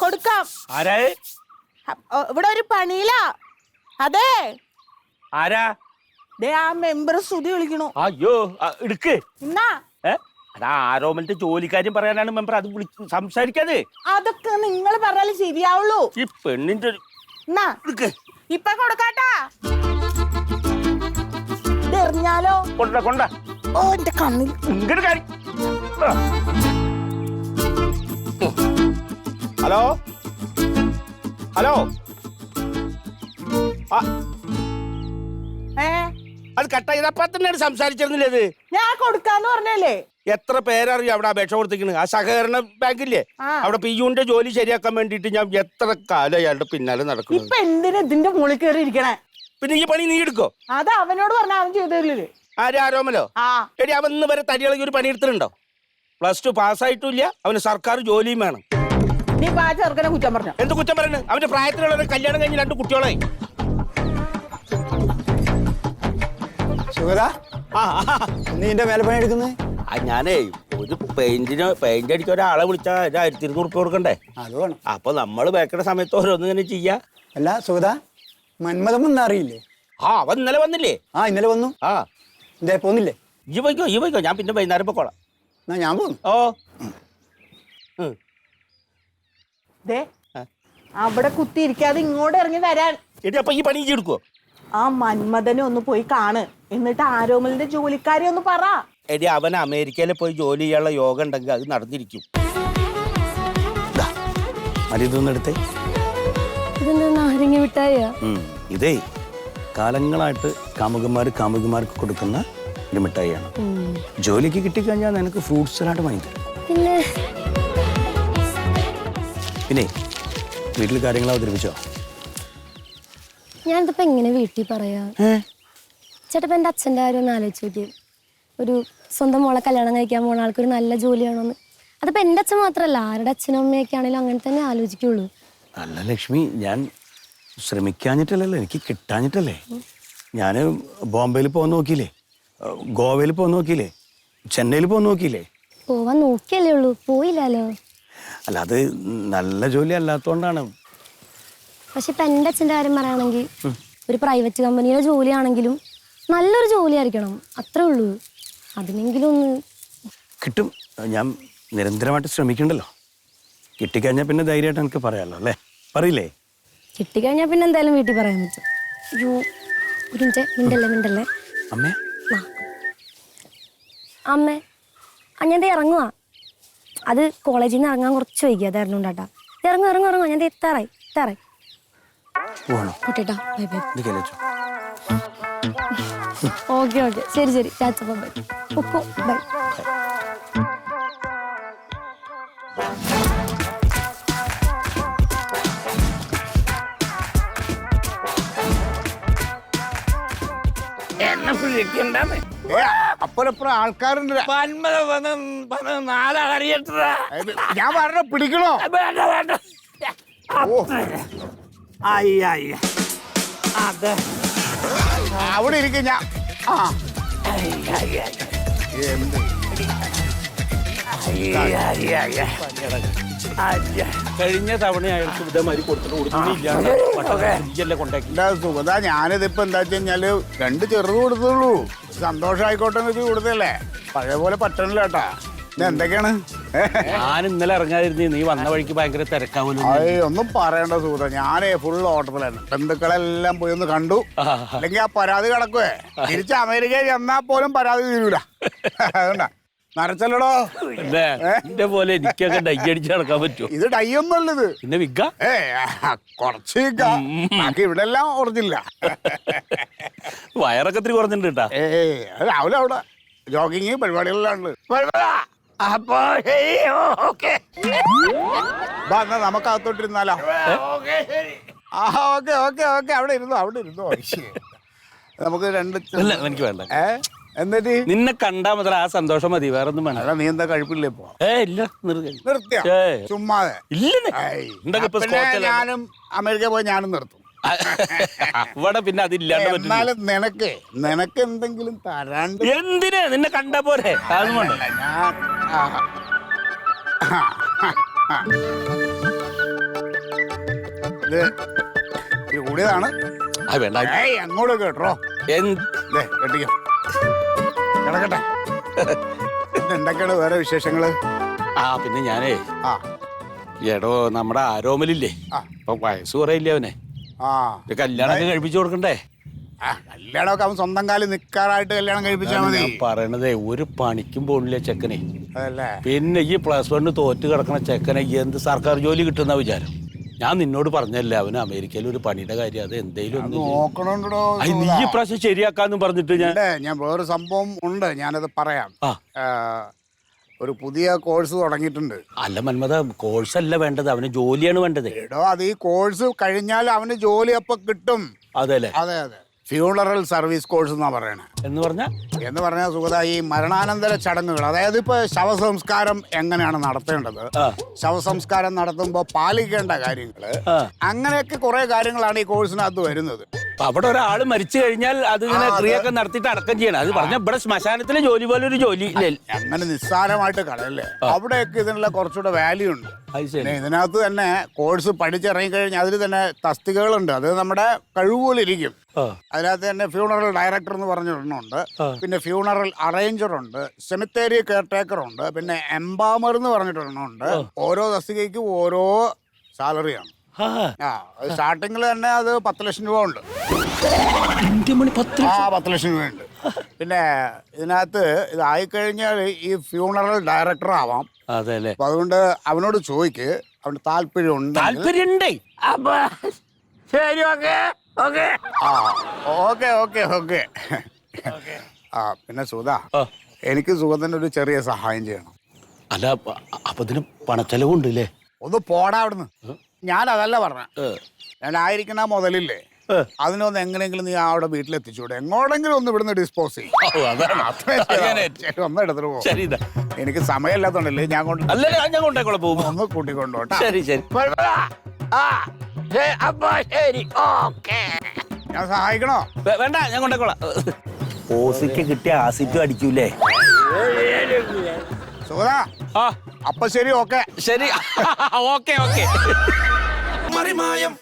കൊടുക്കാം. ആരാ? ഇവിടെ ഒരു പണിയിലാ. അതെ. ആരാ? ആ മെമ്പർ സ്തുതി വിളിക്കണു. അയ്യോ എടുക്ക്. എന്നാ അതാ ആരോമലിന്റെ ജോലിക്കാര്യം പറയാനാണ് മെമ്പർ. അത് വിളിച്ച് സംസാരിക്കാതെ. അതൊക്കെ നിങ്ങൾ പറഞ്ഞാലും ശരിയാവുള്ളൂ. ഈ പെണ്ണിന്റെ എന്നാ ഇപ്പൊ കൊടുക്കാട്ടാ. എറിഞ്ഞാലോ? കൊണ്ട കൊണ്ട. ഓ എന്റെ കണ്ണിൽ. Hello hello. അത് കട്ടായതപ്പ തന്നെയാണ് സംസാരിച്ചിരുന്നില്ലേ? ഞാൻ കൊടുക്കാന്ന് പറഞ്ഞല്ലേ. എത്ര പേരറിയാം അവിടെ അപേക്ഷ കൊടുത്തിരിക്കണ്? ആ സഹകരണ ബാങ്കില്ലേ, അവിടെ പിയുന്റെ ജോലി ശരിയാക്കാൻ വേണ്ടിട്ട് ഞാൻ എത്ര കാലം അയാളുടെ പിന്നാലെ നടക്കുന്നു. ഇപ്പൊ എന്തിനാ ഇതിന്റെ മുകളിൽ കയറി ഇരിക്കണേ? പിന്നെ ഈ പണി നീ എടുക്കോ? അത് അവനോട് പറഞ്ഞ അവൻ ചെയ്തില്ലേ. ആര്? ആരോമലോ? എടി അവൻ ഇന്ന് വരെ തടിയിളകി ഒരു പണി എടുത്തിട്ടുണ്ടോ? +2 പാസ്സായിട്ടില്ല. അവന് സർക്കാർ ജോലിയും വേണം. നീ ആ ചെറുക്കനെ കുറ്റം പറഞ്ഞോ? എന്ത് കുറ്റം പറഞ്ഞു? അവന്റെ പ്രായത്തിലുള്ള കല്യാണം കഴിഞ്ഞ് 2 കുട്ടികളായി. നീന്റെ മേലെ പണി എടുക്കുന്നത്? ഞാനേ ഒരു പെയിന്റ് അടിക്കാൻ ഒരാളെ വിളിച്ചാൽ 1200 ഉറുപ്പിക കൊടുക്കണ്ടേ? അത് വേണം. അപ്പൊ നമ്മള് വെക്കണ സമയത്ത് ഓരോന്ന് ഇങ്ങനെ ചെയ്യാ. അല്ല സുഗത, മന്മഥം വന്ന് അറിയില്ലേ? അവൻ ഇന്നലെ വന്നില്ലേ? ഇന്നലെ വന്നു. എന്തേ പോന്നില്ലേ? ഈ പോയിക്കോ. ഞാൻ പിന്നെ വൈകുന്നേരം പോക്കോളാം. ഞാൻ പോന്നു. അവിടെ കുത്തിയിരിക്കാതെ ഇങ്ങോട്ട് ഇറങ്ങി വരാൻ. അപ്പൊ ഈ പണി എടുക്കുവോ? ആ മന്മഥനെ ഒന്ന് പോയി കാണ്. എന്നിട്ട് ആരോമലിന്റെ ജോലിക്കാരെ ഒന്ന് പറ. എടി അവൻ അമേരിക്കയിൽ പോയി ജോലി ചെയ്യാനുള്ള യോഗം ഉണ്ടെങ്കിൽ അത് നടന്നിരിക്കും. ഇതേ കാലങ്ങളായിട്ട് കാമുകന്മാർക്ക് കൊടുക്കുന്ന ഒരു മിഠായിയാണ്. ജോലിക്ക് കിട്ടിക്കഴിഞ്ഞാൽ നിനക്ക് ഫ്രൂട്ട്സ് സലാഡ് വാങ്ങി തരും. പിന്നെ വീട്ടിൽ കാര്യങ്ങൾ അവതരിപ്പിച്ചോ? ഞാനിതിപ്പോ എങ്ങനെ വീട്ടിൽ പറയാ? ചേട്ടപ്പ എന്റെ അച്ഛൻ്റെ കാര്യം ഒന്ന് ആലോചിച്ച് നോക്കി. ഒരു സ്വന്തം മോളെ കല്യാണം കഴിക്കാൻ പോണ ആൾക്കൊരു നല്ല ജോലിയാണോന്ന്. അതിപ്പോ എന്റെ അച്ഛൻ മാത്രല്ല, ആരുടെ അച്ഛനും അമ്മയൊക്കെ ആണെങ്കിലും അങ്ങനെ തന്നെ ആലോചിക്കുള്ളൂ. അല്ല ലക്ഷ്മി, ഞാൻ ശ്രമിക്കാഞ്ഞിട്ടല്ലല്ലോ, എനിക്ക് കിട്ടാഞ്ഞിട്ടല്ലേ. ഞാൻ ബോംബെയിൽ പോകാൻ നോക്കിയില്ലേ, ഗോവയിൽ പോകാൻ നോക്കിയില്ലേ, ചെന്നൈയിൽ പോകാൻ നോക്കിയില്ലേ? പോവാൻ നോക്കിയല്ലേ ഉള്ളൂ, പോയില്ലല്ലോ. അല്ല അത് നല്ല ജോലി അല്ലാത്തോണ്ടാണ്. പക്ഷെ ഇപ്പൊ എന്റെ അച്ഛൻ്റെ കാര്യം പറയുകയാണെങ്കിൽ ഒരു പ്രൈവറ്റ് കമ്പനിയുടെ ജോലിയാണെങ്കിലും നല്ലൊരു ജോലി ആയിരിക്കണം, അത്രേ ഉള്ളൂ. അതിനെങ്കിലും ഒന്ന് കിട്ടും. ഞാൻ നിരന്തരമായിട്ട് ശ്രമിക്കണ്ടല്ലോ. കിട്ടിക്കഴിഞ്ഞാൽ പിന്നെ ധൈര്യമായിട്ട് എനിക്ക് പറയാമല്ലോ അല്ലേ? പറയില്ലേ? കിട്ടിക്കഴിഞ്ഞാൽ പിന്നെ എന്തായാലും വീട്ടിൽ പറയാൻ പറ്റും. അയ്യോ ഒരു മിണ്ടല്ലേ. അമ്മേ അമ്മേ ഞാൻ ഇറങ്ങുവാ. അത് കോളേജിൽ നിന്ന് ഇറങ്ങാൻ കുറച്ച് വൈകി, അതായിരുന്നു ഉണ്ടാട്ടാ. ഇറങ്ങും ഞാൻ എത്താറായി. ഓക്കെ ശരി ചാച്ചപ്പ ബൈ. ബൈ. അപ്പുറപ്പുറം ആൾക്കാരുണ്ട്. ഞാൻ പറഞ്ഞ പിടിക്കണോ? അവിടെ ഇരിക്കും ഞാൻ. കഴിഞ്ഞ തവണ അയാൾക്ക് ഇതേമാതിരി സുഗത, ഞാനിതിപ്പോ എന്താ വെച്ച് കഴിഞ്ഞാല് 2 ചെറുത് കൊടുത്തുള്ളൂ. സന്തോഷമായിക്കോട്ടെ എന്ന് വെച്ച് കൊടുത്തല്ലേ. പഴയ പോലെ പറ്റണില്ല കേട്ടാ. എന്തൊക്കെയാണ്? ഞാൻ ഇന്നലെ ഇറങ്ങാതിരുന്നേ, നീ വന്ന വഴിക്ക് ഭയങ്കര തിരക്കാവൂല. ഒന്നും പറയണ്ട സുഹൃത്ത, ഞാനേ ഫുൾ ഓട്ടത്തിലാണ്. ബന്ധുക്കളെല്ലാം പോയി ഒന്ന് കണ്ടു. അല്ലെങ്കിൽ ആ പരാതി കിടക്കുവേ. തിരിച്ച് അമേരിക്കയിൽ ചെന്നാ പോലും പരാതി തീരൂല. അതുകൊണ്ടാ നരച്ചല്ലടോ. എന്റെ പോലെ എനിക്കൊക്കെ ഡൈ അടിച്ച് നടക്കാൻ പറ്റുമോ? ഇത് ഡൈ ഒന്നും അല്ലത്, പിന്നെ വിഗ്ഗ. കുറച്ച് ബാക്കി ഇവിടെ എല്ലാം ഓർജില്ല. വയറൊക്കെ ഇത്തിരി കുറഞ്ഞിട്ടുണ്ട് കേട്ടാ. രാവിലെ അവിടെ ജോഗിങ് പരിപാടികളിലാണ്. അപ്പൊ നമുക്ക് അകത്തോട്ടിരുന്നാലോ? ഓക്കെ അവിടെ ഇരുന്നോ. നമുക്ക് 2 എനിക്ക് വേണ്ട. എന്നിട്ട് നിന്നെ കണ്ടാ മുതൽ ആ സന്തോഷം മതി, വേറെ ഒന്നും വേണ്ട. നീ എന്താ കഴിപ്പില്ലേ ഇപ്പൊ? ഇല്ല, നിർത്തിയ ചുമ്മാതെ. ഞാനും അമേരിക്ക പോയി ഞാനും നിർത്തും. ഇവിടെ പിന്നെ അതില്ലാണ്ട്. എന്നാലും നിനക്ക് എന്തെങ്കിലും തരാണ്ട്. എന്തിനാ? നിന്നെ കണ്ട പോരെ. അതൊന്നും വേണ്ട. ആ ഇത് കൂടിയതാണ്. ആ വേണ്ട. ഏയ് അങ്ങോട്ട് കേട്ടോ. കെട്ടിക്കോ, കിടക്കട്ടെ. എന്തൊക്കെയാണ് വേറെ വിശേഷങ്ങള്? ആ പിന്നെ ഞാനേ ആ എടോ നമ്മുടെ ആരോമലില്ലേ, അപ്പൊ വയസ്സ് കുറയില്ലേ അവനെ. ആ കല്യാണമൊക്കെ കഴിപ്പിച്ചു കൊടുക്കണ്ടേ? ആ കല്യാണമൊക്കെ അവൻ സ്വന്തം കാലിൽ നിൽക്കാറായിട്ട് കല്യാണം കഴിപ്പിച്ചാൽ മതി. ഞാൻ പറയണതേ, ഒരു പണിക്കും പോണില്ല ചെക്കനെ. അതല്ലേ? പിന്നെ ഈ +1 തോറ്റ് കിടക്കണ ചെക്കനെ എന്ത് സർക്കാർ ജോലി കിട്ടുന്ന വിചാരം? ഞാൻ നിന്നോട് പറഞ്ഞല്ലേ അവന് അമേരിക്കയിൽ ഒരു പണിയുടെ കാര്യം, അത് എന്തേലും ഒന്ന് നോക്കണുണ്ടോ? നീ ഇപ്രാവശ്യം ശരിയാക്കാന്ന് പറഞ്ഞിട്ട് ഞാൻ വേറൊരു സംഭവം ഉണ്ട്, ഞാനത് പറയാം. ഒരു പുതിയ കോഴ്സ് തുടങ്ങിയിട്ടുണ്ട്. അല്ല മന്മത, കോഴ്സ് അല്ല വേണ്ടത്, അവന് ജോലിയാണ് വേണ്ടത്. എടോ, അത് ഈ കോഴ്സ് കഴിഞ്ഞാൽ അവന് ജോലി അപ്പൊ കിട്ടും. അതെല്ലേ? അതെ അതെ, ഫ്യൂണറൽ സർവീസ് കോഴ്സ് എന്നാ പറയണേ. എന്ന് പറഞ്ഞാൽ സുഗത, ഈ മരണാനന്തര ചടങ്ങുകൾ, അതായത് ഇപ്പൊ ശവസംസ്കാരം എങ്ങനെയാണ് നടത്തേണ്ടത്, ശവസംസ്കാരം നടത്തുമ്പോൾ പാലിക്കേണ്ട കാര്യങ്ങള്, അങ്ങനെയൊക്കെ കുറെ കാര്യങ്ങളാണ് ഈ കോഴ്സിനകത്ത് വരുന്നത്. അവിടെ ഒരാൾ മരിച്ചു കഴിഞ്ഞാൽ അതിങ്ങനെ ക്രിയൊക്കെ നടത്തിയിട്ട് അടക്കം ചെയ്യണം. അത് പറഞ്ഞ ഇവിടെ ശ്മശാനത്തിലെ ജോലി പോലെ ഒരു ജോലി അങ്ങനെ നിസ്സാരമായിട്ട് കളയല്ലേ. അവിടെയൊക്കെ ഇതിനുള്ള കുറച്ചുകൂടെ വാല്യൂ ഉണ്ട്. പിന്നെ ഇതിനകത്ത് തന്നെ കോഴ്സ് പഠിച്ചിറങ്ങി കഴിഞ്ഞാൽ അതിൽ തന്നെ തസ്തികകളുണ്ട്. അത് നമ്മുടെ കഴിവുപോലെ ഇരിക്കും. അതിനകത്ത് തന്നെ ഫ്യൂണറൽ ഡയറക്ടർ എന്ന് പറഞ്ഞിട്ടുണ്ട്, പിന്നെ ഫ്യൂണറൽ അറേഞ്ചർ ഉണ്ട്, സെമിത്തേരി കെയർടേക്കർ ഉണ്ട്, പിന്നെ എംബാമർ എന്ന് പറഞ്ഞിട്ടുണ്ട്. ഓരോ തസ്തികയ്ക്കും ഓരോ സാലറിയാണ്. സ്റ്റാർട്ടിങ്ങിൽ തന്നെ അത് 10 ലക്ഷം രൂപ ഉണ്ട്. 10 ലക്ഷം രൂപയുണ്ട്. പിന്നെ ഇതിനകത്ത് ഇതായിക്കഴിഞ്ഞാൽ ഈ ഫ്യൂണറൽ ഡയറക്ടർ ആവാം. അതെല്ലേ? അപ്പൊ അതുകൊണ്ട് അവനോട് ചോദിക്ക്, അവന് താല്പര്യമുണ്ട്. പിന്നെ സുധ, എനിക്ക് സുഗതന്റെ ഒരു ചെറിയ സഹായം ചെയ്യണം. അല്ല, അപ്പൊ ഇതിന് പണച്ചെലവുണ്ടല്ലേ? ഒന്ന് പോടാ അവിടുന്ന്. ഞാൻ അതല്ല പറഞ്ഞ, ഞാൻ ആയിരിക്കണ മുതലില്ലേ, അതിനൊന്ന് എങ്ങനെയെങ്കിലും നീ അവിടെ വീട്ടിലെത്തിച്ചൂടെ? എങ്ങോടെങ്കിലും ഒന്ന് ഇവിടുന്ന് ഡിസ്പോസ് ചെയ്യും. ഒന്ന് എടുത്തിട്ട് പോകും. എനിക്ക് സമയമില്ലാത്തോണ്ടല്ലേ ഞാൻ ഒന്ന് കൂട്ടിക്കൊണ്ടോട്ടെ. ഞാൻ സഹായിക്കണോ? വേണ്ട, ഞാൻ കൊണ്ടേക്കോളാം. ഓസിക്ക് കിട്ടിയ ആസിറ്റും അടിക്കൂലേ? സുഗത, അപ്പൊ ശരി, ഓക്കെ. ശരി, ഓക്കെ. മറിമായം